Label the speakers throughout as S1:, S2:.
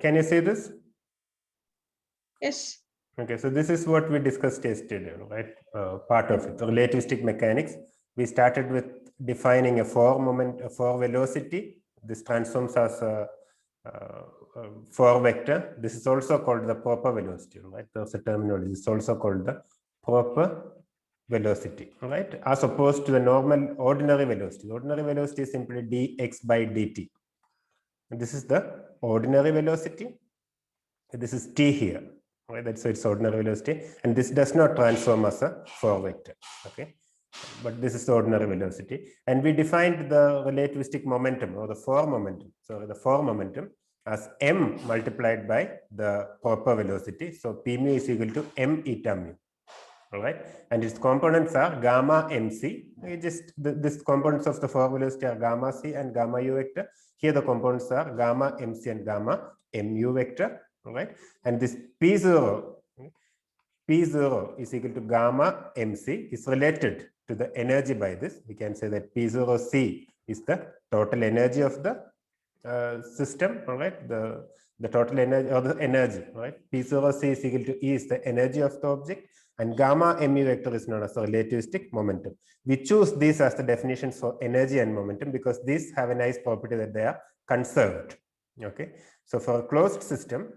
S1: Can you see this?
S2: Yes.
S1: Okay, so this is what we discussed yesterday, right? Part of it, relativistic mechanics. We started with defining a four velocity. This transforms as a four vector. This is also called the proper velocity, right? There's a terminology. It's also called the proper velocity, right? As opposed to the normal ordinary velocity. Ordinary velocity is simply dx by dt. And this is the ordinary velocity. This is t here, right? That's its ordinary velocity, and this does not transform as a four vector. Okay, but this is the ordinary velocity, and we defined the relativistic momentum or the four momentum. So the four momentum as m multiplied by the proper velocity. So p mu is equal to m eta mu. All right, and its components are gamma mc. This components of the four velocity are gamma c and gamma u vector. Here the components are gamma mc and gamma mu vector. All right, and this p0 is equal to gamma mc is related to the energy by this. We can say that p0c is the total energy of the system. All right, the total energy or the energy. All right, p0c is equal to E is the energy of the object, and gamma mu vector is known as the relativistic momentum. We choose these as the definitions for energy and momentum because these have a nice property that they are conserved. Okay, so for a closed system,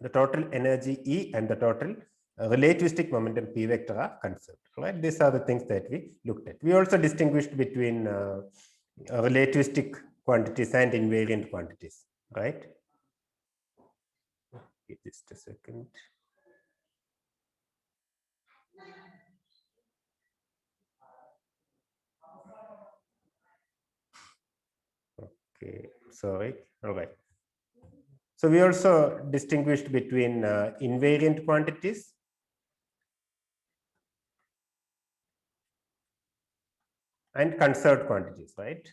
S1: the total energy E and the total relativistic momentum P vector are conserved. Right? These are the things that we looked at. We also distinguished between relativistic quantities and invariant quantities. Right? Okay, just a second. Okay, sorry. All right. So we also distinguished between invariant quantities and conserved quantities, right?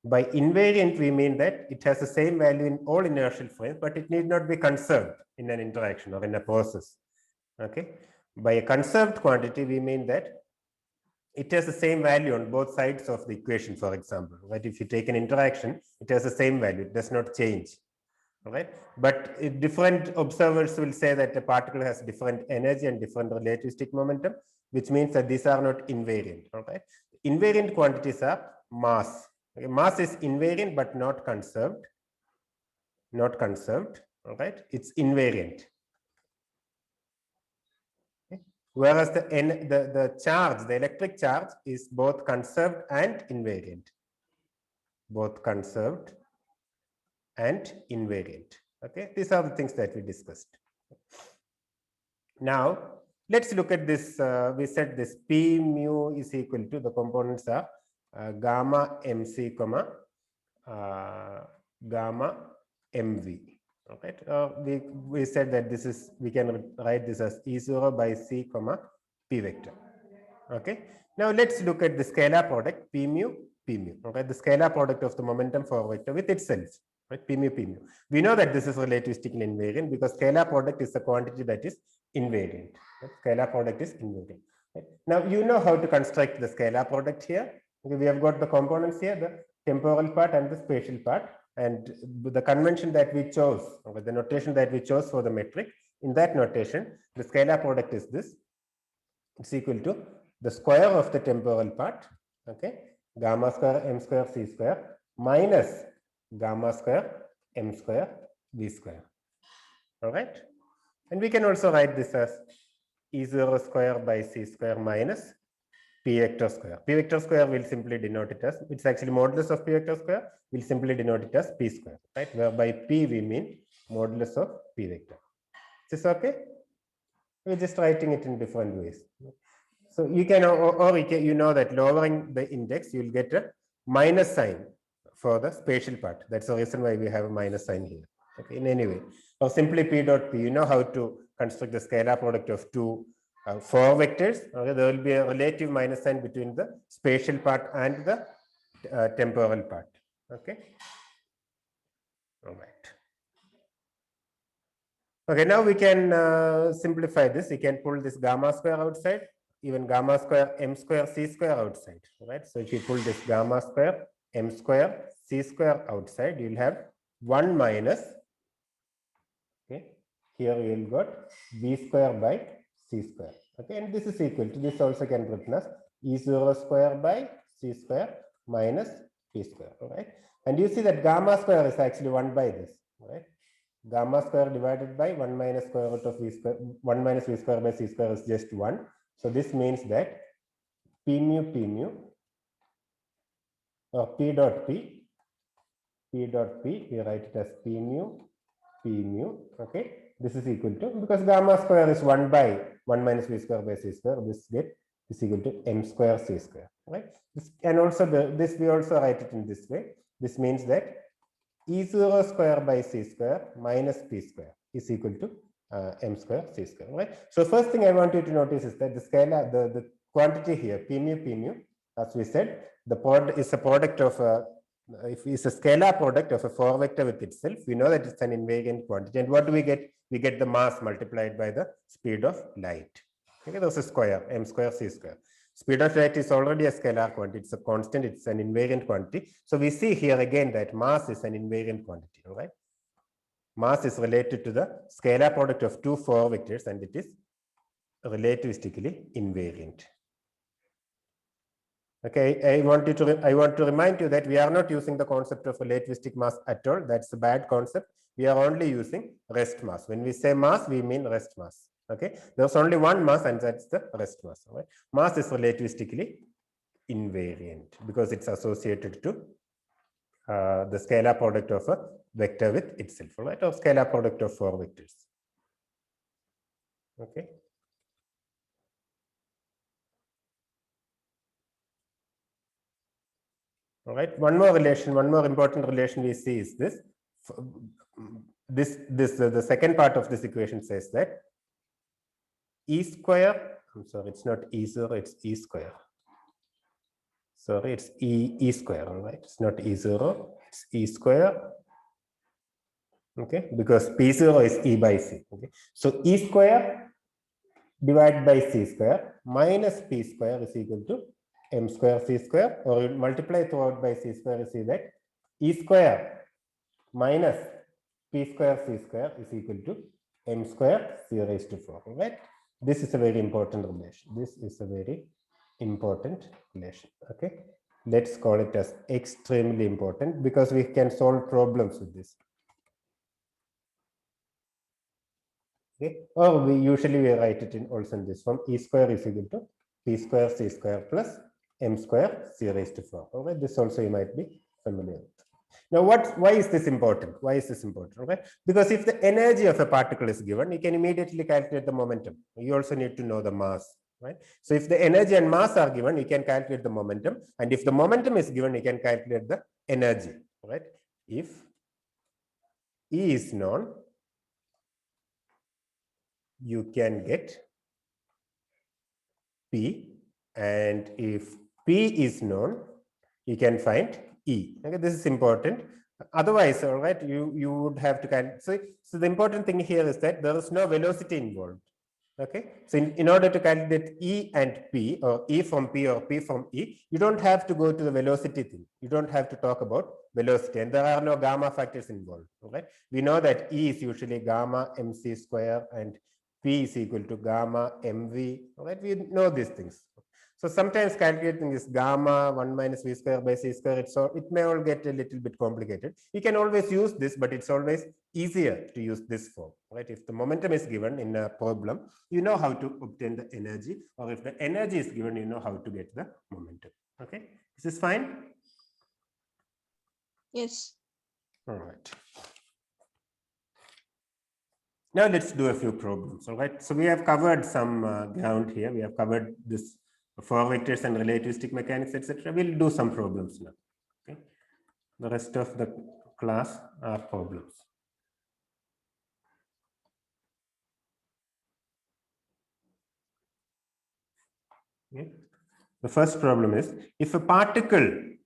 S1: By invariant, we mean that it has the same value in all inertial frames, but it need not be conserved in an interaction or in a process. Okay. By a conserved quantity, we mean that it has the same value on both sides of the equation, for example. Right? If you take an interaction, it has the same value, it does not change. Right? But different observers will say that a particle has different energy and different relativistic momentum, which means that these are not invariant. Okay? Invariant quantities are mass. Okay? Mass is invariant but not conserved. Not conserved. All right? It's invariant. Okay? Whereas the charge, the electric charge, is both conserved and invariant. Both conserved and invariant. Okay, these are the things that we discussed. Now let's look at this. We said this P mu is equal to, the components are gamma mc comma gamma mv. Okay, we said that this is, we can write this as E0 by c comma p vector. Okay, now let's look at the scalar product P mu. Okay, the scalar product of the momentum for vector with itself. Right, P mu. We know that this is relativistically invariant because scalar product is a quantity that is invariant. Right? Scalar product is invariant. Right? Now you know how to construct the scalar product here. Okay, we have got the components here, the temporal part and the spatial part, and the convention that we chose, okay, the notation that we chose for the metric. In that notation, the scalar product is this. It's equal to the square of the temporal part. Okay, gamma square m square c square minus gamma square m square v square. All right, and we can also write this as E0 square by c square minus p vector square. P vector square will simply denote it as, it's actually modulus of p vector square, will simply denote it as p square, right? Where by p we mean modulus of p vector. Is this okay? We're just writing it in different ways. So you can, or you know that lowering the index, you'll get a minus sign for the spatial part. That's the reason why we have a minus sign here. Okay, in any way, or simply p dot p. You know how to construct the scalar product of two four vectors. Okay, there will be a relative minus sign between the spatial part and the temporal part. Okay. All right. Okay, now we can simplify this. We can pull this gamma square outside, even gamma square m square c square outside. Right. So if you pull this gamma square m square c square outside, you'll have 1 minus, okay, here you will got v square by c square. Okay, and this is equal to, this also can written as E0 square by c square minus p square. All right, and you see that gamma square is actually 1 by this. All right, gamma square divided by 1 minus square root of v square, 1 minus v square by c square is just 1. So this means that p mu or p dot p, we write it as p mu, okay, this is equal to, because gamma square is 1 by 1 minus v square by c square, this get is equal to m square c square, right? This, and also this we also write it in this way. This means that E0 square by c square minus p square is equal to m square c square, right? So first thing I want you to notice is that the scalar, the quantity here, p mu, as we said, the product is a product of if it's a scalar product of a 4 vector with itself, we know that it's an invariant quantity. And what do we get? We get the mass multiplied by the speed of light. Okay, that's a square, m square c square. Speed of light is already a scalar quantity. It's a constant. It's an invariant quantity. So we see here again that mass is an invariant quantity. All right. Mass is related to the scalar product of 2 4 vectors, and it is relativistically invariant. Okay, I want to remind you that we are not using the concept of relativistic mass at all. That's a bad concept. We are only using rest mass. When we say mass, we mean rest mass. Okay, there's only one mass, and that's the rest mass. Right? Mass is relativistically invariant because it's associated to the scalar product of a vector with itself, right? Or scalar product of 4 vectors. Okay. All right. One more important relation we see is this. The second part of this equation says that E square, I'm sorry, it's not E0, it's E square. Sorry, it's E square, all right? It's not E0, it's E square. Okay, because P0 is E by C. Okay, so E square divided by C square minus P square is equal to M square C square, or you multiply throughout by C square, you see that E square minus P square C square is equal to M square C raised to 4, right? This is a very important relation. This is a very important relation, okay? Let's call it as extremely important because we can solve problems with this. Okay, or we usually write it in also in this form: E square is equal to P square C square plus M square C raised to 4. All right, this also you might be familiar with. Now, why is this important? Why is this important? Okay, because if the energy of a particle is given, you can immediately calculate the momentum. You also need to know the mass, right? So if the energy and mass are given, you can calculate the momentum, and if the momentum is given, you can calculate the energy, right? If E is known, you can get P, and if P is known, you can find E. Okay, this is important. Otherwise, all right, you would have to calculate. So the important thing here is that there is no velocity involved. Okay, so in order to calculate E and P, or E from P or P from E, you don't have to go to the velocity thing. You don't have to talk about velocity, and there are no gamma factors involved. All right, we know that E is usually gamma MC square and P is equal to gamma MV. All right, we know these things. So sometimes calculating this gamma 1 minus v square by c square, it may all get a little bit complicated. You can always use this, but it's always easier to use this form, right? If the momentum is given in a problem, you know how to obtain the energy, or if the energy is given, you know how to get the momentum. Okay, is this fine?
S2: Yes.
S1: All right. Now let's do a few problems. All right. So we have covered some ground here. We have covered this 4 vectors and relativistic mechanics, etc. We'll do some problems now. Okay. The rest of the class are problems. Okay. The first problem is if a particle's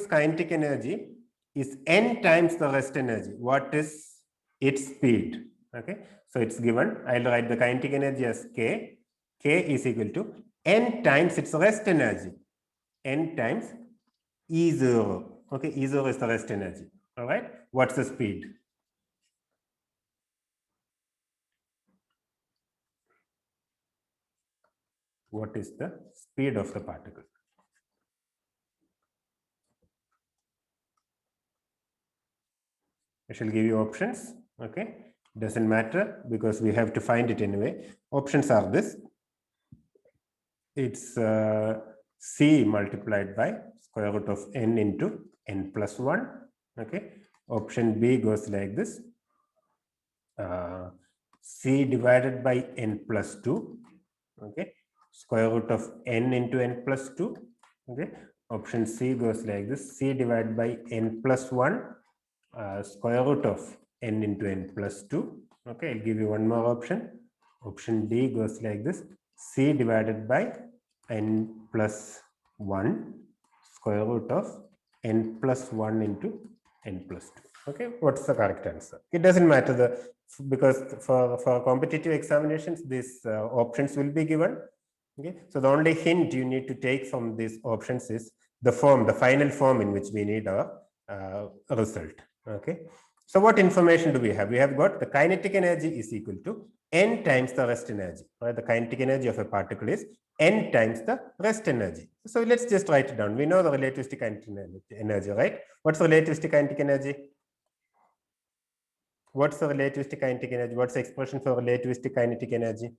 S1: kinetic energy is n times the rest energy, what is its speed? Okay, so it's given. I'll write the kinetic energy as k. K is equal to n times its rest energy, n times E0. Okay, E0 is the rest energy. All right, what's the speed? What is the speed of the particle? I shall give you options. Okay, doesn't matter because we have to find it anyway. Options are this. It's C multiplied by square root of n into n plus 1. Okay, option B goes like this. C divided by n plus 2. Okay, square root of n into n plus 2. Okay, option C goes like this. C divided by n plus 1. Square root of n into n plus 2. Okay, I'll give you one more option. Option D goes like this. C divided by n plus 1 square root of n plus 1 into n plus 2. Okay, what's the correct answer? It doesn't matter because for competitive examinations, these options will be given. Okay, so the only hint you need to take from these options is the final form in which we need our result. Okay, so what information do we have? We have got the kinetic energy is equal to n times the rest energy. Right? The kinetic energy of a particle is n times the rest energy. So let's just write it down. We know the relativistic kinetic energy, right? What's the relativistic kinetic energy? What's the relativistic kinetic energy? What's the expression for relativistic kinetic energy?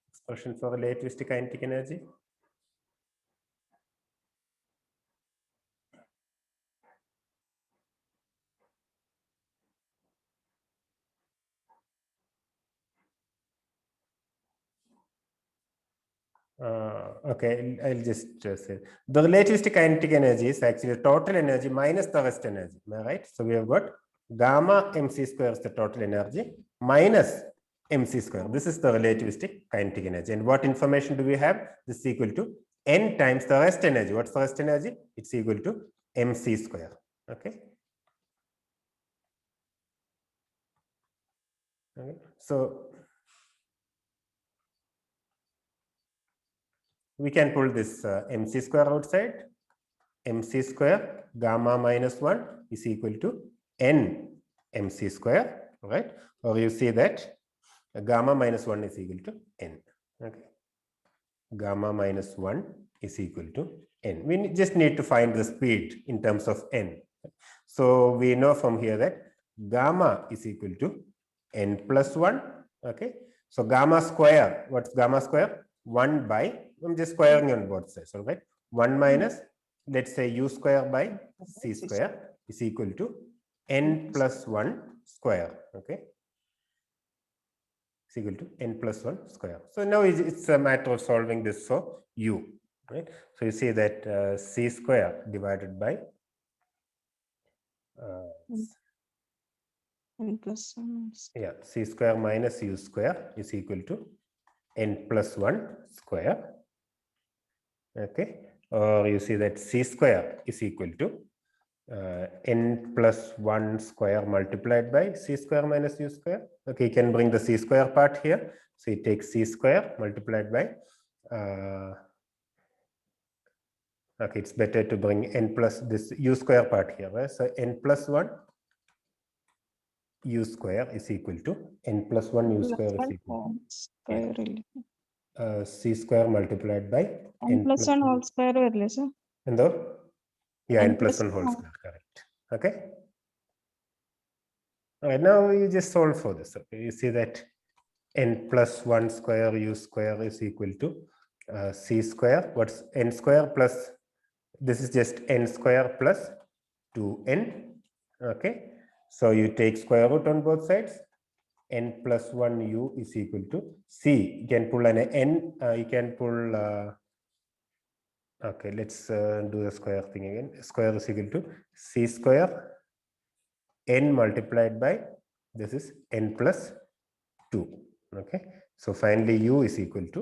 S1: Expression for relativistic kinetic energy? Okay, I'll just say the relativistic kinetic energy is actually total energy minus the rest energy. Am I right? So we have got gamma mc square is the total energy minus mc square. This is the relativistic kinetic energy. And what information do we have? This is equal to n times the rest energy. What's the rest energy? It's equal to mc square. Okay. Okay. So we can pull this mc square outside. Mc square gamma minus 1 is equal to n mc square, right? Or you see that gamma minus 1 is equal to n. Okay. Gamma minus 1 is equal to n. We just need to find the speed in terms of n. So we know from here that gamma is equal to n plus 1. Okay. So gamma square, what's gamma square? 1 by, I'm just squaring on both sides, all right? 1 minus, let's say u square by c square is equal to n plus 1 square. Okay. Is equal to n plus 1 square. So now it's a matter of solving this for u, right? So you see that c square divided by
S2: n plus 1.
S1: Yeah, c square minus u square is equal to n plus 1 square. Okay, or you see that c square is equal to n plus 1 square multiplied by c square minus u square. Okay, you can bring the c square part here. So you take c square multiplied by okay, it's better to bring n plus this u square part here, right? So n plus 1 u square is equal to n plus 1 u square is equal to c square multiplied by
S2: n plus 1 whole square varilla, sir.
S1: And yeah, n plus 1 whole square, correct. Okay. All right, now you just solve for this. Okay, you see that n plus 1 square u square is equal to c square. What's n square plus? This is just n square plus 2n. Okay, so you take square root on both sides. N plus 1 u is equal to c. You can pull an n. You can pull. Okay, let's do the square thing again. Square is equal to c square n multiplied by this is n plus 2. Okay, so finally u is equal to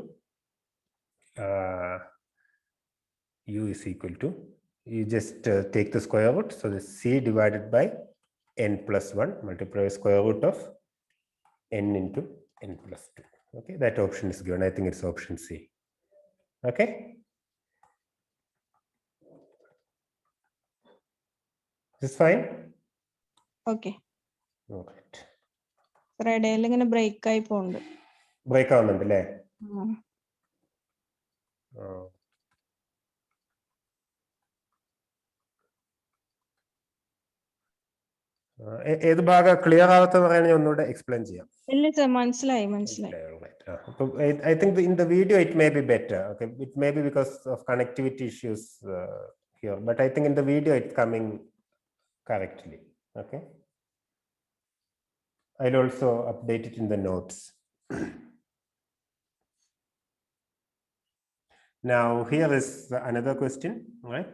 S1: you just take the square root. So the c divided by n plus 1 multiply square root of n into n plus 2. Okay, that option is given. I think it's option C. Okay. This is fine?
S2: Okay.
S1: All right.
S2: ഇടയിൽ ഇങ്ങനെ break ആയി പോകുന്നുണ്ട്.
S1: Break ആവുന്നുണ്ട് അല്ലേ? ഏത് ഭാഗം clear ആവാത്ത പറയുകയാണെങ്കിൽ ഒന്നുകൂടെ എക്സ്പ്ലെയിൻ ചെയ്യാം.
S2: ഇല്ല സർ, മനസ്സിലായി.
S1: I think in the video it may be better. Okay, it may be because of connectivity issues here, but I think in the video it's coming correctly. Okay, I'll also update it in the notes. Now here is another question, right?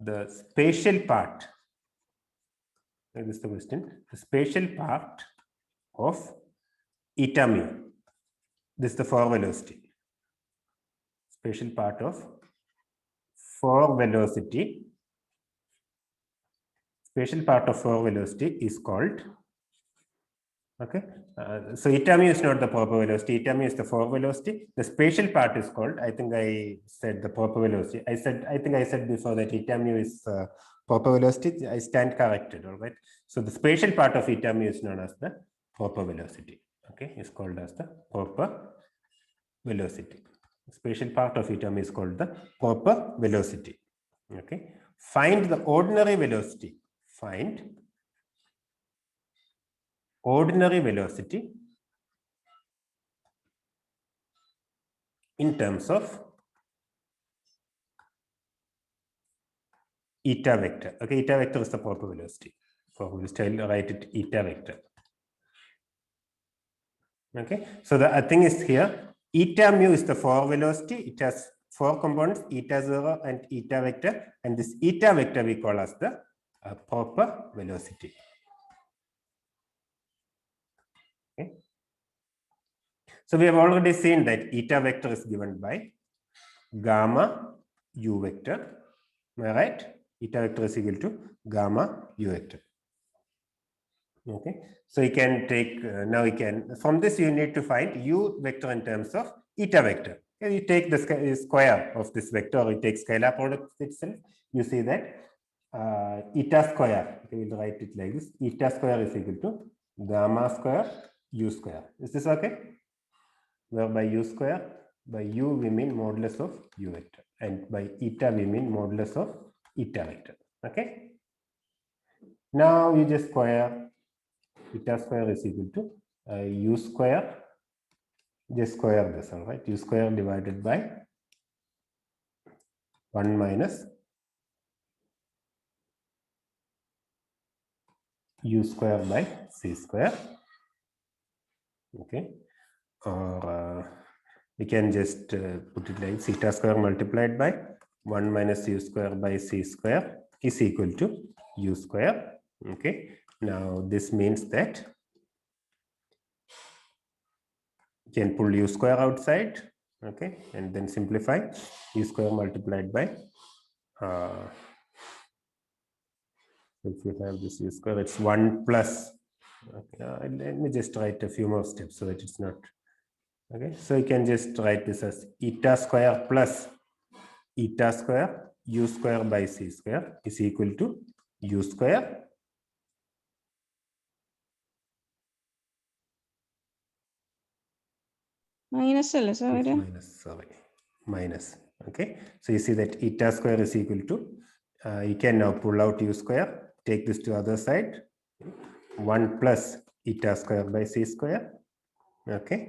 S1: The spatial part. This is the question. The spatial part of eta mu. This is the forward velocity. Spatial part of forward velocity. Spatial part of forward velocity is called. Okay. So eta mu is not the proper velocity. Eta mu is the forward velocity. The spatial part is called. I think I said the proper velocity. I think I said before that eta mu is proper velocity. I stand corrected. All right. So the spatial part of eta mu is known as the proper velocity. Okay, is called as the proper velocity. The spatial part of eta mu is called the proper velocity. Okay. Find the ordinary velocity. Find ordinary velocity in terms of eta vector. Okay, eta vector is the proper velocity. So we will write it eta vector. Okay, so the thing is here, eta mu is the forward velocity. It has 4 components, eta 0 and eta vector, and this eta vector we call as the proper velocity. Okay. So we have already seen that eta vector is given by gamma u vector. Am I right? Eta vector is equal to gamma u vector. Okay, so you can take now you can, from this you need to find u vector in terms of eta vector. Okay, you take the square of this vector, or you take scalar product itself, you see that eta square, okay, we'll write it like this, eta square is equal to gamma square u square. Is this okay? Where by u square, by u we mean modulus of u vector, and by eta we mean modulus of eta vector. Okay, now you just square. Eta square is equal to u square. Just square this, all right? U square divided by 1 minus u square by c square. Okay, or we can just put it like theta square multiplied by 1 minus u square by c square is equal to u square. Okay, now this means that you can pull u square outside, okay, and then simplify. U square multiplied by if you have this u square, it's 1 plus. Okay, let me just write a few more steps so that it's not. Okay, so you can just write this as eta square plus eta square u square by c square is equal to u square
S2: minus.
S1: Minus. Okay, so you see that eta square is equal to you can now pull out u square, take this to other side, 1 plus eta square by c square. Okay,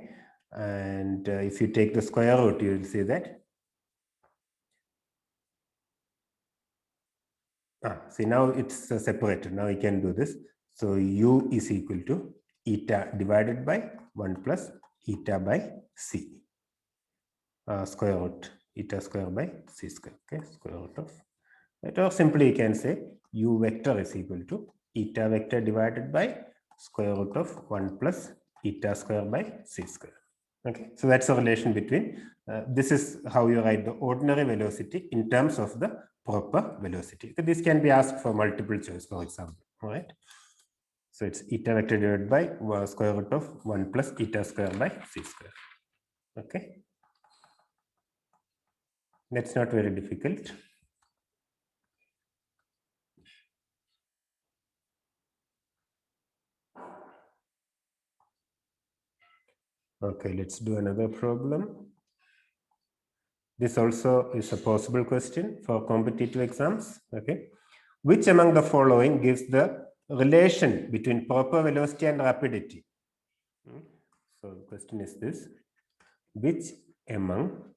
S1: and if you take the square root, you will see that see now it's separated. Now you can do this. So u is equal to eta divided by 1 plus eta by c square root eta square by c square. Okay, square root of that, or simply you can say u vector is equal to eta vector divided by square root of 1 plus eta square by c square. Okay, so that's the relation between this is how you write the ordinary velocity in terms of the proper velocity. So this can be asked for multiple choice, for example. All right, So it's eta vector divided by square root of 1 plus eta square by c square. Okay. That's not very difficult. Okay, let's do another problem. This also is a possible question for competitive exams. Okay. Which among the following gives the relation between proper velocity and rapidity? So the question is this: which among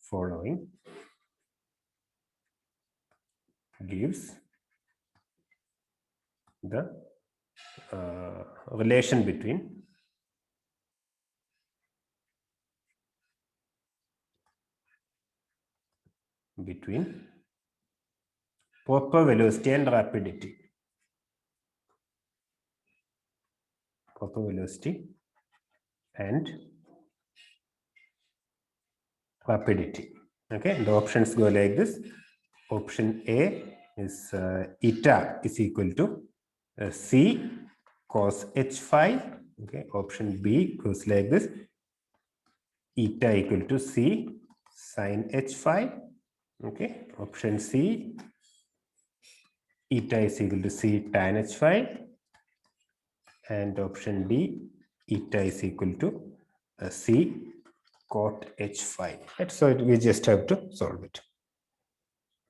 S1: following gives the relation between proper velocity and rapidity? Proper velocity and rapidity. Okay, the options go like this. Option A is eta is equal to c cos h phi. Okay, option B goes like this: eta equal to c sin h phi. Okay, option C, eta is equal to c tan h phi, and option D, eta is equal to c cot h phi. Right? So we just have to solve it.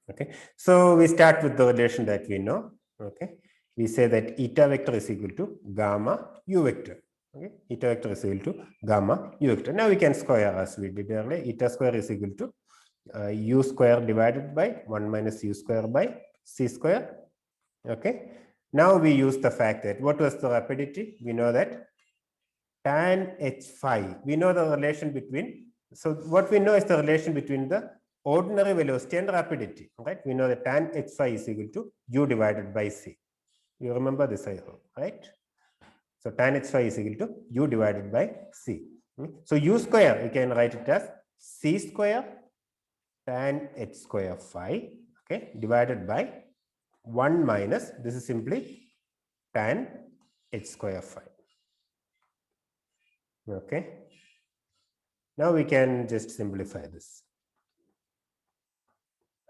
S1: Okay, so we start with the relation that we know. Okay, we say that eta vector is equal to gamma u vector. Okay, eta vector is equal to gamma u vector. Now we can square as we did earlier. Eta square is equal to u square divided by 1 minus u square by c square. Okay, now we use the fact that what was the rapidity? We know that tan h phi. We know the relation between. So what we know is the relation between the ordinary velocity and rapidity, right? We know that tan h phi is equal to u divided by c. You remember this, I hope, right? So tan h phi is equal to u divided by c. So u square, you can write it as c square tan h square phi, okay, divided by 1 minus, this is simply tan h square phi. Okay. Now we can just simplify this.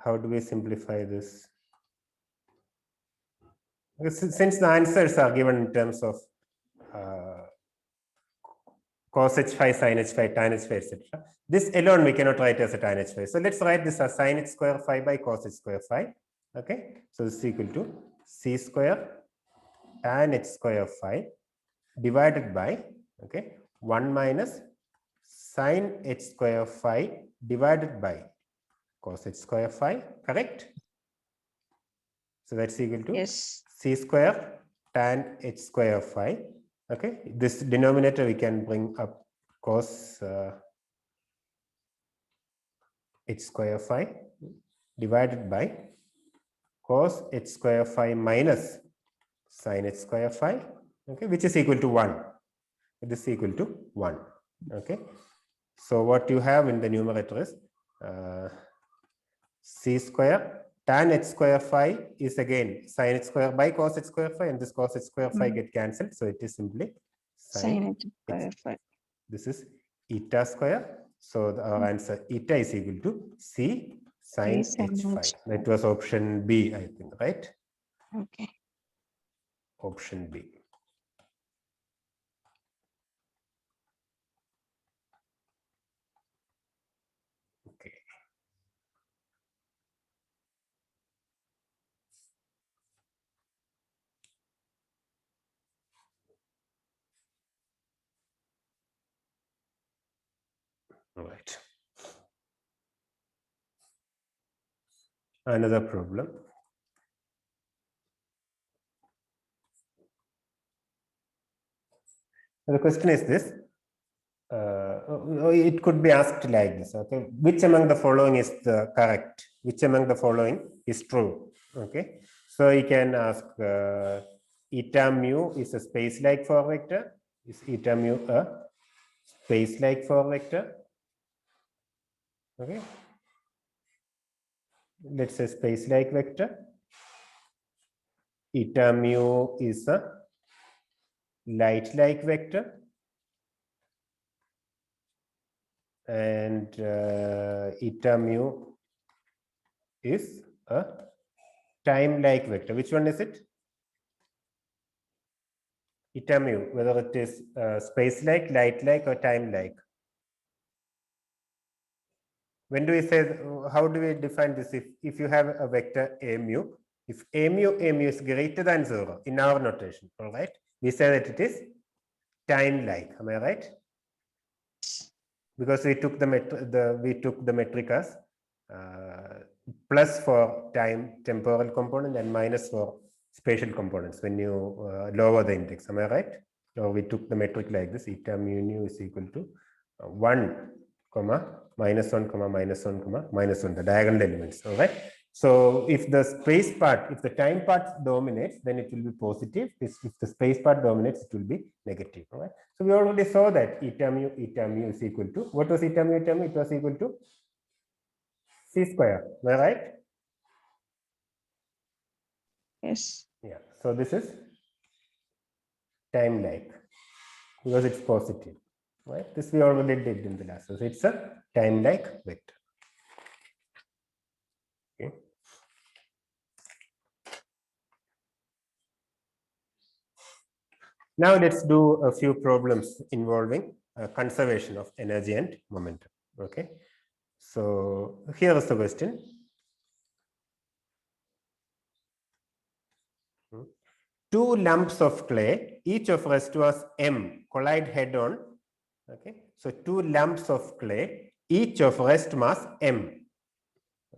S1: How do we simplify this? Because since the answers are given in terms of cos h phi, sin h phi, tan h phi, etc. This alone we cannot write as a tan h phi. So let's write this as sin h square phi by cos h square phi. Okay. So this is equal to c square tan h square phi divided by, okay, 1 minus sin h square phi divided by cos h square phi, correct? So that's equal to
S2: Yes.
S1: c square tan h square phi. Okay, this denominator we can bring up cos h square phi divided by cos h square phi minus sin h square phi, okay, which is equal to 1. This is equal to 1. Okay, so what you have in the numerator is c square tan h square phi is again sin h square by cos h square phi, and this cos h square phi get cancelled, so it is simply
S2: Sin h square phi.
S1: This is eta square, so our answer eta is equal to c sin h phi. That was option B, I think, right?
S2: Okay.
S1: Option B. Okay. All right. Another problem. The question is this. It could be asked like this. Okay, which among the following is the correct? Which among the following is true? Okay, so you can ask eta mu is a space-like Four vector. Is eta mu a space-like Four vector? Okay, let's say space-like vector. eta mu is a light-like vector, and eta mu is a time-like vector. Which one is it? Eta mu, whether it is space-like, light-like, or time-like. When do we say, how do we define this? If you have a vector a mu, if a mu is greater than 0 in our notation, all right, we say that it is time-like. Am I right? Because we took the metric as plus for time temporal component and minus for spatial components when you lower the index. Am I right? So we took the metric like this: eta mu nu is equal to 1, minus 1, minus 1, minus 1, the diagonal elements. All right. So if the space part, if the time part dominates, then it will be positive. If the space part dominates, it will be negative. All right. So we already saw that eta mu is equal to, what was eta mu? It was equal to c square. Am I right?
S2: Yes.
S1: Yeah. So this is time-like because it's positive. Right. This we already did in the last. So it's a time-like vector. Okay. Now let's do a few problems involving conservation of energy and momentum. Okay. So here is the question. Two lumps of clay, each of rest was m, collide head-on. Okay. So two lumps of clay, each of rest mass m.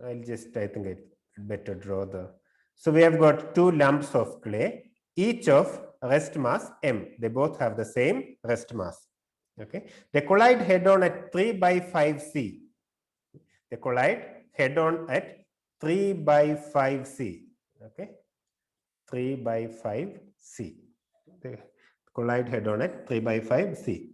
S1: I'll just, I think it's better draw the. So we have got two lumps of clay, each of rest mass m. They both have the same rest mass. Okay. They collide head-on at 3/5c. They collide head-on at 3/5c. Okay. 3/5c. They collide head-on at 3/5c.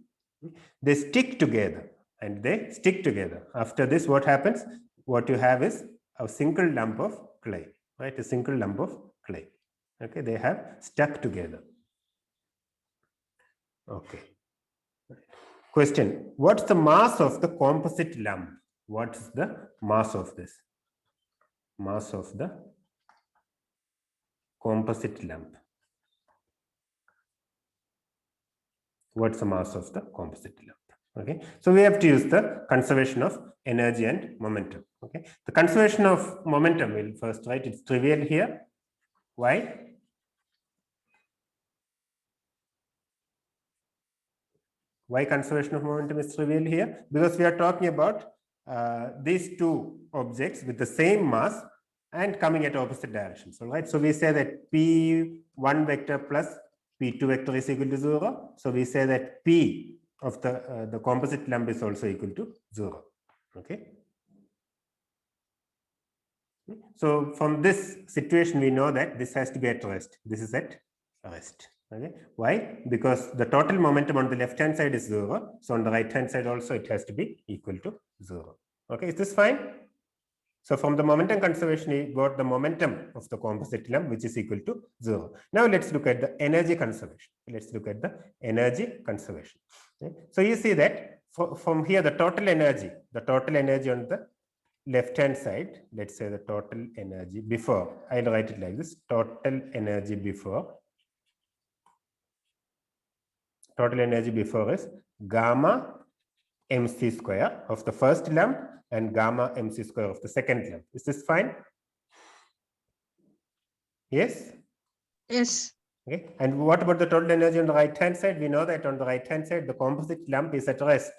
S1: They stick together and they stick together. After this, what happens? What you have is a single lump of clay, right? A single lump of clay. Okay, they have stuck together. Okay. Question: what's the mass of the composite lump? What's the mass of this? Mass of the composite lump. What's the mass of the composite lump? Okay, so we have to use the conservation of energy and momentum. Okay, the conservation of momentum, we'll first write, it's trivial here. Why? Why conservation of momentum is trivial here? Because we are talking about these two objects with the same mass and coming at opposite directions. All right, so we say that P1 vector plus P2 vector is equal to 0. So we say that P of the composite lump is also equal to 0. Okay. So from this situation, we know that this has to be at rest. This is at rest. Okay. Why? Because the total momentum on the left hand side is 0. So on the right hand side also it has to be equal to 0. Okay. Is this fine? So from the momentum conservation, we got the momentum of the composite lump, which is equal to 0. Now let's look at the energy conservation. Let's look at the energy conservation. Okay. So you see that from here, the total energy on the left hand side, let's say the total energy before, I'll write it like this: total energy before is gamma mc square of the first lump and gamma mc square of the second lump. Is this fine? Yes?
S2: Yes.
S1: Okay. And what about the total energy on the right hand side? We know that on the right hand side, the composite lump is at rest.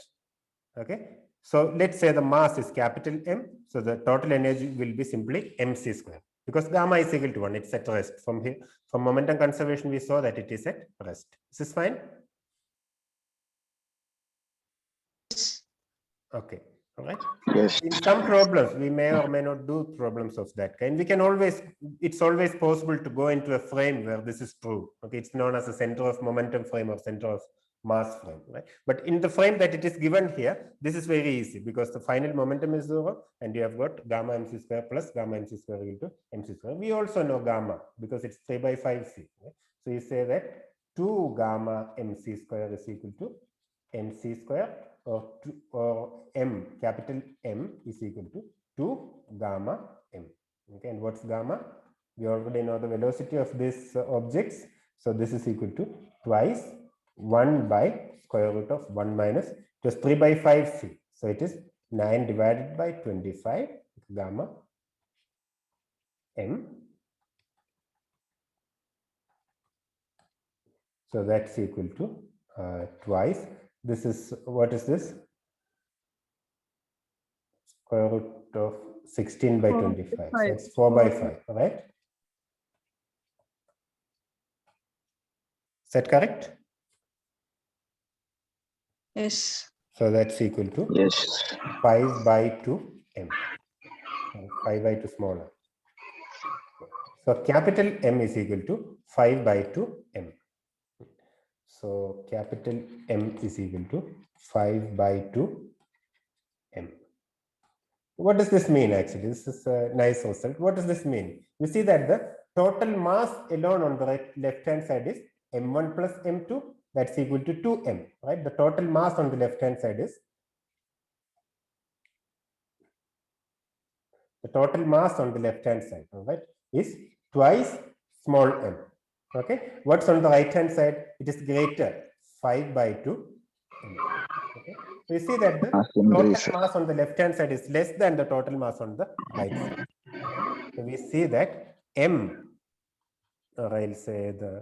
S1: Okay. So let's say the mass is capital M. So the total energy will be simply mc square, because gamma is equal to 1. It's at rest. From here, from momentum conservation, we saw that it is at rest. Is this fine? Okay. All right.
S3: Yes.
S1: In some problems, we may or may not do problems of that kind. We can always, it's always possible to go into a frame where this is true. Okay, it's known as a center of momentum frame or center of mass frame, right? But in the frame that it is given here, this is very easy because the final momentum is 0 and you have got gamma mc square plus gamma mc square equal to mc square. We also know gamma because it's 3/5c. Right? So you say that 2 gamma mc square is equal to mc square, or m, capital M is equal to 2 gamma m. Okay, and what's gamma? We already know the velocity of these objects. So this is equal to twice 1 by square root of 1 minus, it was 3/5c. So it is 9 divided by 25 gamma m. So that's equal to twice. This is, what is this? Square root of 16 by 25. So it's 4/5, right? Is that correct?
S2: Yes.
S1: So that's equal to
S3: Yes.
S1: 5/2 m. 5/2 smaller. So capital M is equal to 5/2 m. So capital M is equal to 5/2 m. What does this mean actually? This is a nice result. What does this mean? You see that the total mass alone on the left-hand side is m1 plus m2. That's equal to 2m, right? The total mass on the left-hand side is, the total mass on the left-hand side, all right, is twice small m. Okay. What's on the right-hand side? It is greater, 5/2 m. Okay. So you see that the total mass on the left-hand side is less than the total mass on the right side. So we see that m, or I'll say the,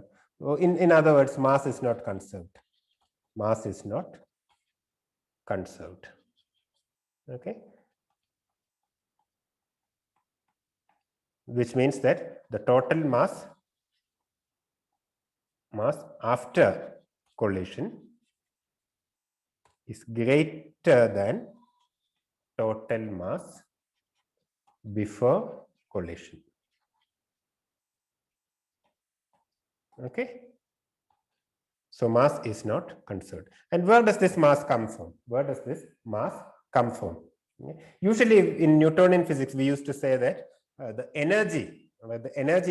S1: in other words, mass is not conserved. Mass is not conserved. Okay. Which means that the total mass after collision is greater than total mass before collision. Okay. So mass is not conserved. And where does this mass come from? Where does this mass come from? Okay. Usually in Newtonian physics, we used to say that the energy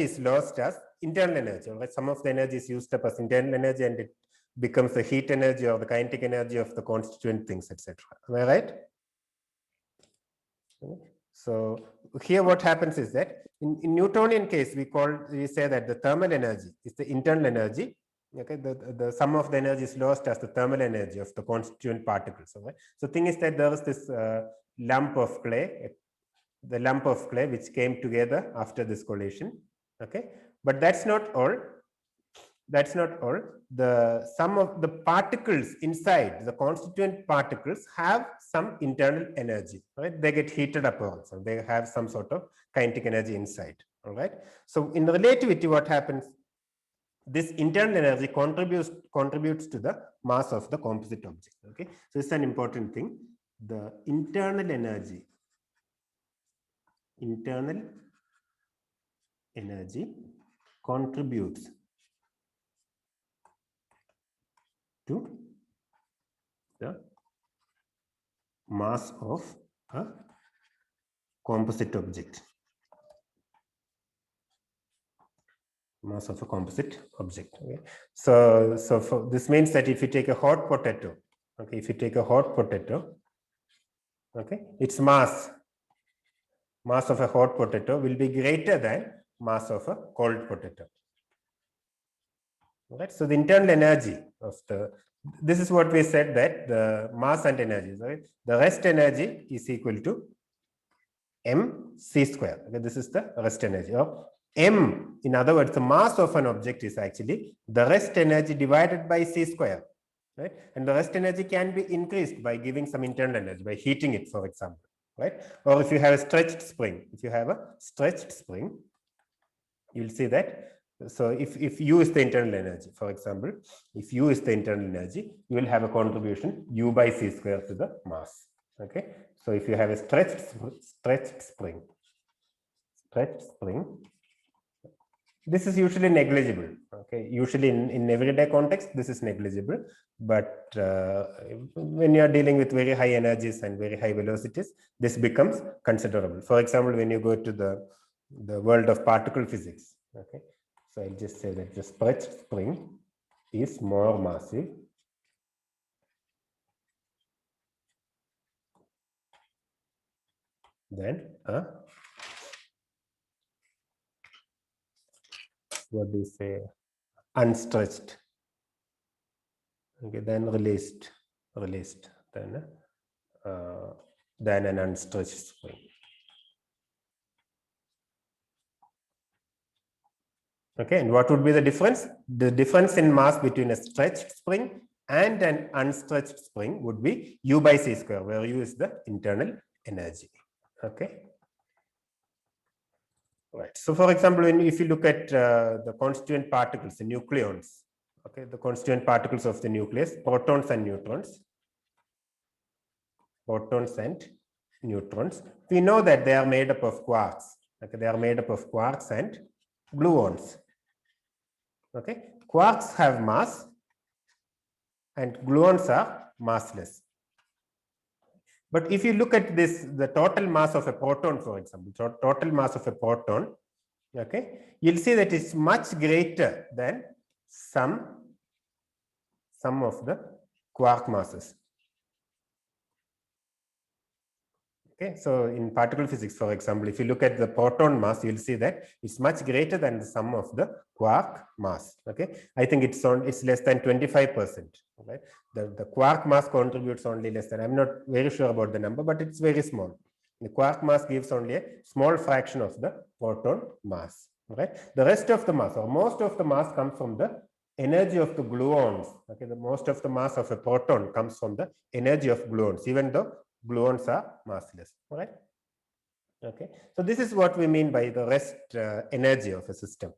S1: is lost as internal energy. Right? Some of the energy is used up as internal energy and it becomes the heat energy or the kinetic energy of the constituent things, etc. Am I right? Okay. So here what happens is that in Newtonian case, we say that the thermal energy is the internal energy. Okay, the sum of the energy is lost as the thermal energy of the constituent particles. Okay? So thing is that there is this lump of clay, which came together after this collision. Okay, but that's not all. That's not all. The sum of the particles inside, the constituent particles, have some internal energy. Right, they get heated up also. They have some sort of kinetic energy inside. All right. So in relativity, what happens? This internal energy contributes to the mass of the composite object. Okay, so it's an important thing. The internal energy contributes to the mass of a composite object. Mass of a composite object. Okay. So this means that if you take a hot potato, okay, okay, its mass of a hot potato will be greater than mass of a cold potato. Right. So the internal energy of this is what we said, that the mass and energy, right? The rest energy is equal to mc square. Okay, this is the rest energy. Or m, in other words, the mass of an object is actually the rest energy divided by c square. Right? And the rest energy can be increased by giving some internal energy, by heating it, for example. Right? Or if you have a stretched spring, you will see that. So if U is the internal energy, for example, if U is the internal energy, you will have a contribution U by c square to the mass. Okay, so if you have a stretched spring, this is usually negligible. Okay, usually in everyday context, this is negligible. But when you are dealing with very high energies and very high velocities, this becomes considerable. For example, when you go to the world of particle physics, okay, so I'll just say that the stretched spring is more massive than a, what do you say, unstretched, okay, then released than an unstretched spring. Okay, and what would be the difference? The difference in mass between a stretched spring and an unstretched spring would be U by C square, where U is the internal energy. Okay. Right. So, for example, if you look at the constituent particles, the nucleons, okay, the constituent particles of the nucleus, protons and neutrons, we know that they are made up of quarks. Okay, they are made up of quarks and gluons. Okay, quarks have mass and gluons are massless. But if you look at this, the total mass of a proton, for example, total mass of a proton, okay, you'll see that it's much greater than some of the quark masses. Okay, so in particle physics, for example, if you look at the proton mass, you'll see that it's much greater than the sum of the quark mass. Okay, I think it's less than 25%. Right, the quark mass contributes only less than. I'm not very sure about the number, but it's very small. The quark mass gives only a small fraction of the proton mass. Right, the rest of the mass or most of the mass comes from the energy of the gluons. Okay, the most of the mass of a proton comes from the energy of gluons, even though gluons are massless. Right. Okay, so this is what we mean by the rest energy of a system.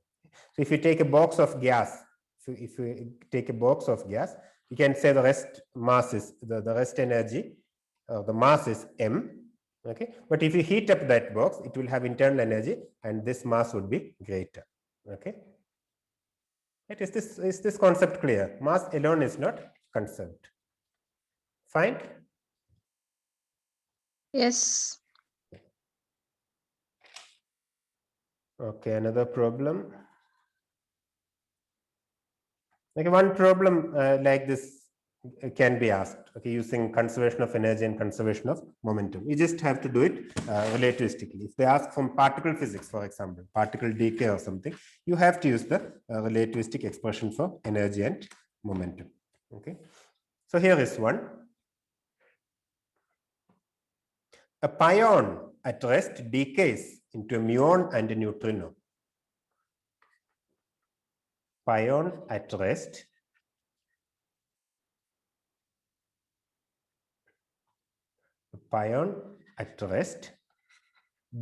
S1: So if you take a box of gas, if you take a box of gas, you can say the rest mass is the rest energy, the mass is m. Okay, but if you heat up that box, it will have internal energy, and this mass would be greater. Okay, right, is this concept clear? Mass alone is not conserved. Fine.
S2: Yes.
S1: Okay, another problem. Okay, one problem like this can be asked, okay, using conservation of energy and conservation of momentum. You just have to do it relativistically. If they ask from particle physics, for example, particle decay or something, you have to use the relativistic expression for energy and momentum. Okay, so here is one. A pion at rest decays into a muon and a neutrino. Pion at rest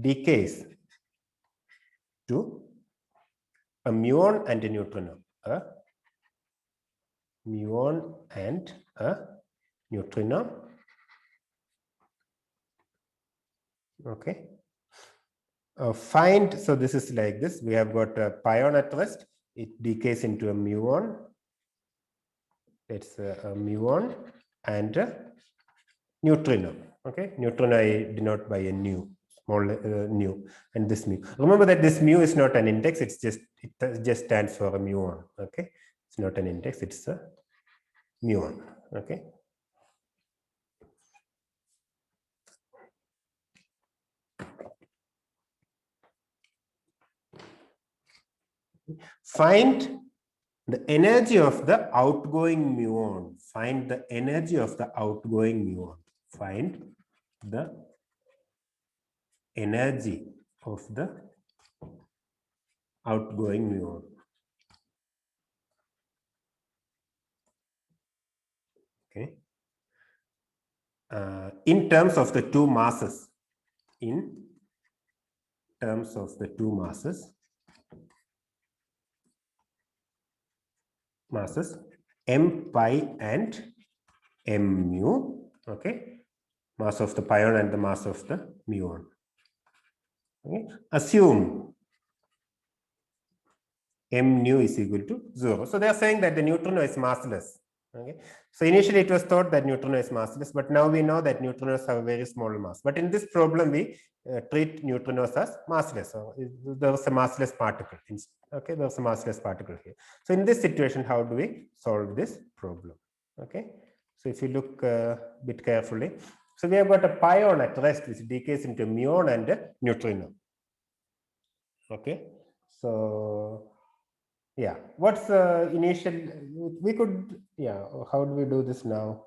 S1: decays to a muon and a neutrino. A muon and a neutrino. Okay. Find, so this is like this. We have got a pion at rest. It decays into a muon. It's a muon and a neutrino. Okay, neutrino I denote by a nu, small nu, and this mu. Remember that this mu is not an index. It just stands for a muon. Okay, it's not an index. It's a muon. Okay. Find the energy of the outgoing muon. Find the energy of the outgoing muon. Find the energy of the outgoing muon. Okay. In terms of the two masses. In terms of the two masses m pi and m mu. Okay, mass of the pion and the mass of the muon. Okay. Assume m nu is equal to 0. So they are saying that the neutrino is massless. Okay. So initially it was thought that neutrino is massless, but now we know that neutrinos have a very small mass. But in this problem, we treat neutrinos as massless. So there is a massless particle. Okay, there's a massless particle here. So in this situation, how do we solve this problem? Okay. So if you look a bit carefully, so we have got a pion at rest which decays into muon and a neutrino. Okay. So yeah, what's the initial, we could, yeah, how do we do this now?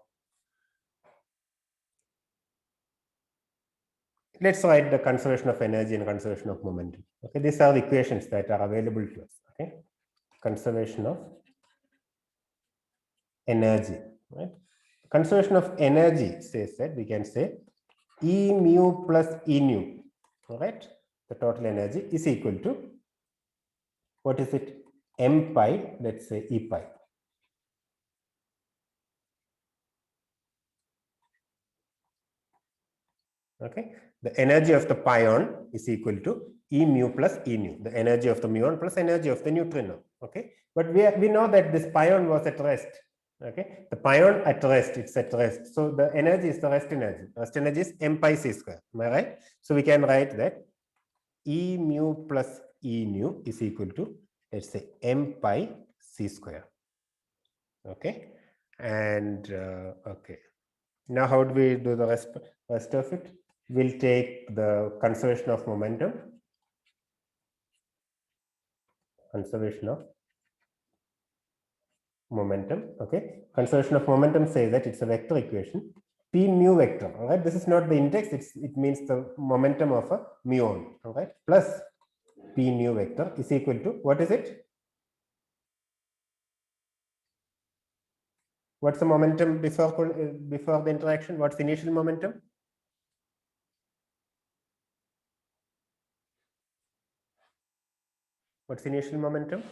S1: Let's write the conservation of energy and conservation of momentum. Okay, these are the equations that are available to us. Okay, conservation of energy, right? Conservation of energy says that we can say E mu plus E nu, all right? The total energy is equal to, what is it? M pi, let's say E pi. Okay, the energy of the pion is equal to E mu plus E nu, the energy of the muon plus energy of the neutrino. Okay, but we know that this pion was at rest. Okay, the pion at rest, it's at rest. So the energy is the rest energy. Rest energy is m pi c square. Am I right? So we can write that E mu plus E nu is equal to, let's say, m pi c square. Okay, and okay. Now, how do we do the rest of it? We'll take the conservation of momentum. Conservation of momentum. Okay. Conservation of momentum says that it's a vector equation. P mu vector. All right. This is not the index. It means the momentum of a muon. All right. Plus P mu vector is equal to, what is it? What's the momentum before the interaction? What's the initial momentum? What's the initial momentum?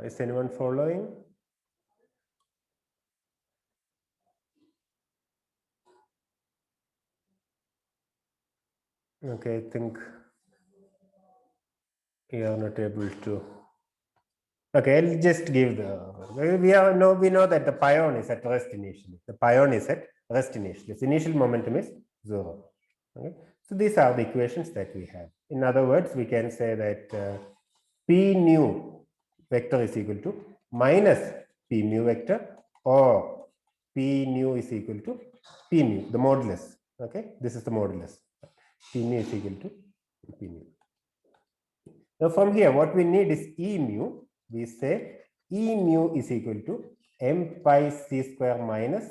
S1: Is anyone following? Okay, I think you are not able to. Okay, I'll just give the, we know that the pion is at rest initially. The pion is at rest initially. Its initial momentum is 0. Okay, so these are the equations that we have. In other words, we can say that P nu vector is equal to minus P mu vector, or P nu is equal to P mu, the modulus. Okay, this is the modulus. P nu is equal to P mu. Now from here, what we need is E mu. We say E mu is equal to m pi c square minus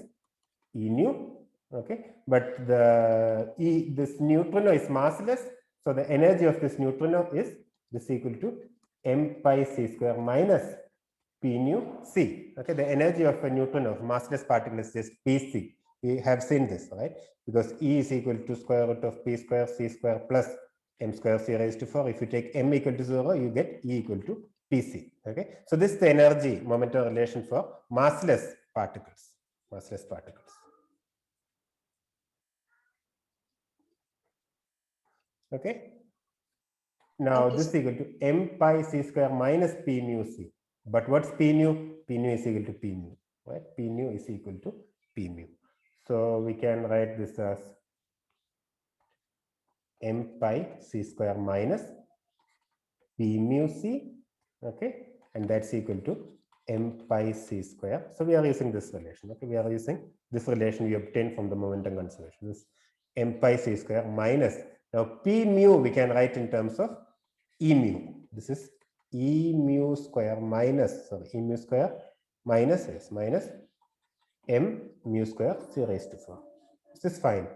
S1: E nu. Okay, but this neutrino is massless, so the energy of this neutrino is this equal to m pi c square minus P nu c. Okay, the energy of a neutrino, of massless particle, is just Pc. We have seen this, right? Because E is equal to square root of P square c square plus m square c raised to 4. If you take m equal to 0, you get E equal to Pc. Okay, so this is the energy momentum relation for massless particles. Massless particles. Okay. Now
S2: Okay,
S1: this is equal to m pi c square minus P mu c. But what's P nu? P nu is equal to P mu. Right? P nu is equal to P mu. So we can write this as m pi c square minus P mu c. Okay, and that's equal to m pi c square. So we are using this relation. Okay, we are using this relation we obtained from the momentum conservation. This m pi c square minus, now P mu we can write in terms of E mu. This is E mu square minus, sorry, E mu square minus S minus m mu square c raised to 4. This is fine.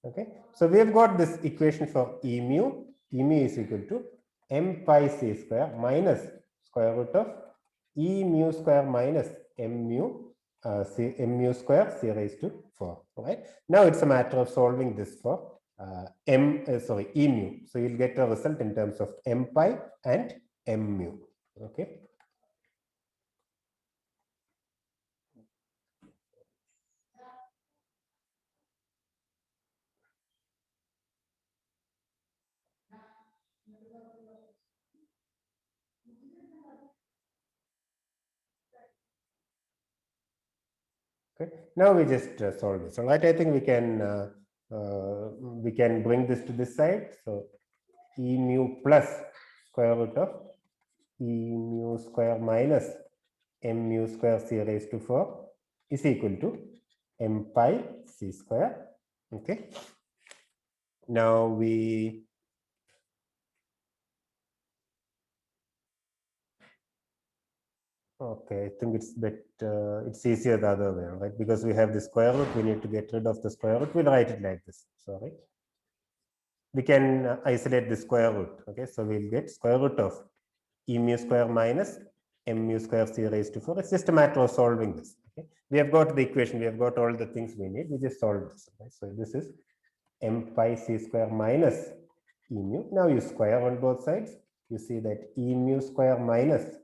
S1: Okay, so we have got this equation for E mu. E mu is equal to m pi c square minus square root of E mu square minus M mu square c raised to 4. Right. Now it's a matter of solving this for E mu. So you'll get a result in terms of M pi and M mu. Okay. Okay. Now we just solve this. All right. I think we can bring this to this side. So E mu plus square root of E mu square minus M mu square c raised to 4 is equal to M pi c square. Okay. Now we okay, I think it's it's easier the other way, right? Because we have the square root, we need to get rid of the square root. We'll write it like this. Sorry. We can isolate the square root. Okay, so we'll get square root of E mu square minus M mu square c raised to 4. It's just a matter of solving this. Okay, we have got the equation, we have got all the things we need. We just solve this. Okay? So this is M pi c square minus E mu. Now you square on both sides. You see that E mu square minus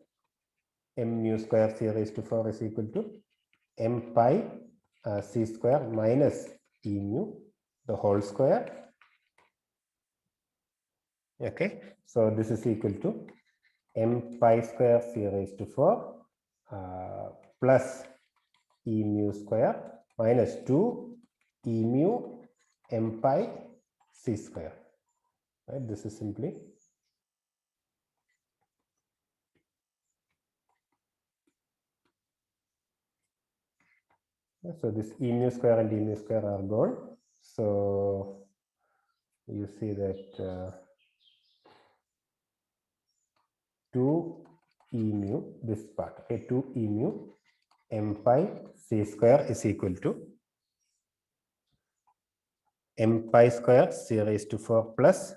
S1: M mu square c raised to 4 is equal to M pi c square minus E mu, the whole square. Okay, so this is equal to M pi square c raised to 4 plus E mu square minus 2 E mu M pi c square. Right, this is simply so this E mu square and E mu square are gone. So you see that 2 E mu, this part, okay, 2 E mu M pi c square is equal to M pi square c raised to 4 plus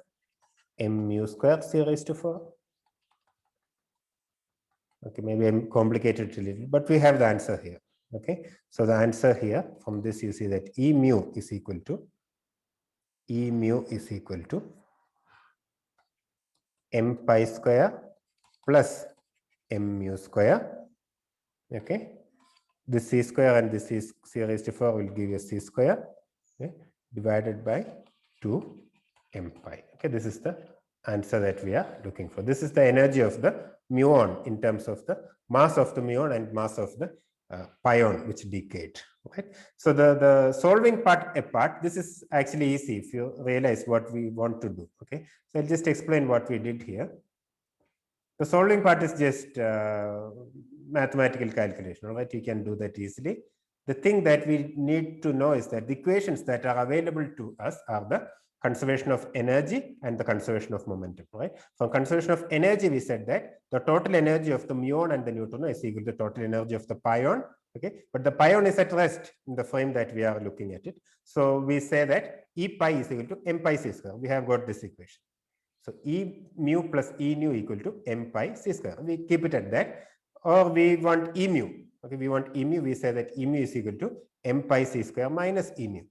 S1: M mu square c raised to 4. Okay, maybe I'm complicated a little, but we have the answer here. Okay, so the answer here from this you see that E mu is equal to M pi square plus M mu square. Okay, this c square and this is c raised to 4 will give you c square, okay, divided by 2 M pi. Okay, this is the answer that we are looking for. This is the energy of the muon in terms of the mass of the muon and mass of the pion which decayed. Right. So the solving part apart, this is actually easy if you realize what we want to do. Okay, so I'll just explain what we did here. The solving part is just mathematical calculation. All right, you can do that easily. The thing that we need to know is that the equations that are available to us are the conservation of energy and the conservation of momentum. Right. From conservation of energy, we said that the total energy of the muon and the neutrino is equal to the total energy of the pion. Okay, but the pion is at rest in the frame that we are looking at it. So we say that E pi is equal to M pi c square. We have got this equation. So E mu plus E nu equal to M pi c square. We keep it at that. Or we want E mu. Okay, we want E mu. We say that E mu is equal to M pi c square minus E mu.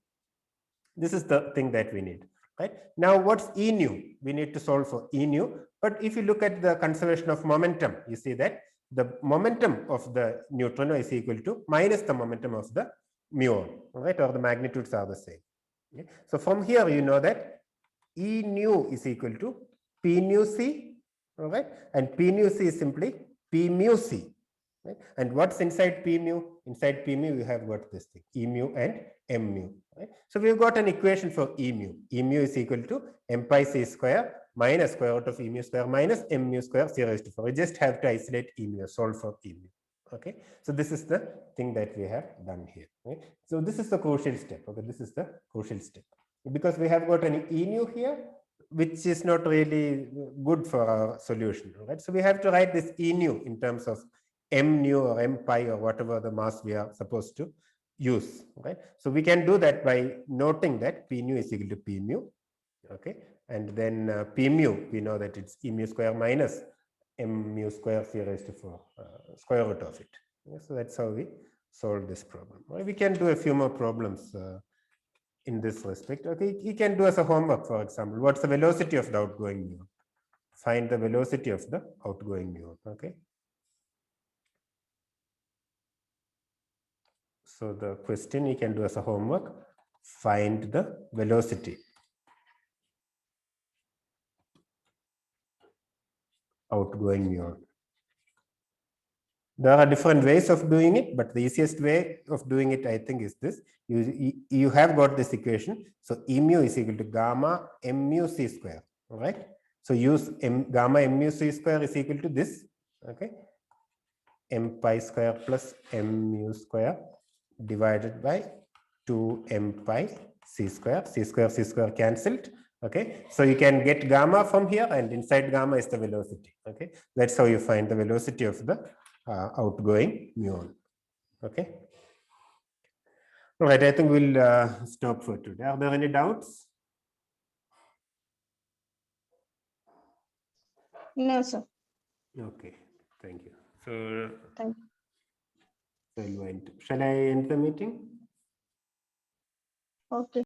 S1: This is the thing that we need. Right now, what's E nu? We need to solve for E nu. But if you look at the conservation of momentum, you see that the momentum of the neutrino is equal to minus the momentum of the muon. Right, or the magnitudes are the same. Okay? So from here, you know that E nu is equal to P nu c, all right, and P nu c is simply P mu c, right? And what's inside P mu? Inside P mu, we have got this thing, E mu and M mu, right? So we've got an equation for E mu. E mu is equal to M pi c square minus square root of E mu square minus M mu square c raised to 4. We just have to isolate E mu, solve for E mu. Okay, so this is the thing that we have done here. Right? So this is the crucial step. Okay, this is the crucial step. Because we have got an E nu here, which is not really good for our solution, right? So we have to write this E nu in terms of M nu or M pi or whatever the mass we are supposed to use, right? So we can do that by noting that P nu is equal to P mu, okay? And then P mu, we know that it's E mu square minus m mu square c raised to 4 square root of it. Okay, so that's how we solve this problem. Well, we can do a few more problems in this respect. Okay, you can do as a homework, for example, what's the velocity of the outgoing muon? Find the velocity of the outgoing muon. Okay. So the question you can do as a homework, find the velocity outgoing muon. There are different ways of doing it, but the easiest way of doing it, I think, is this. You have got this equation. So E mu is equal to gamma m mu c square. All right. So use gamma m mu c square is equal to this. Okay. M pi square plus m mu square divided by 2m pi c square. C square cancelled. Okay, so you can get gamma from here, and inside gamma is the velocity. Okay, that's how you find the velocity of the outgoing muon. Okay. All right, I think we'll stop for today. Are there any doubts?
S2: No, sir.
S1: Okay, thank you. So,
S2: Thank
S1: shall I end the meeting?
S2: Okay.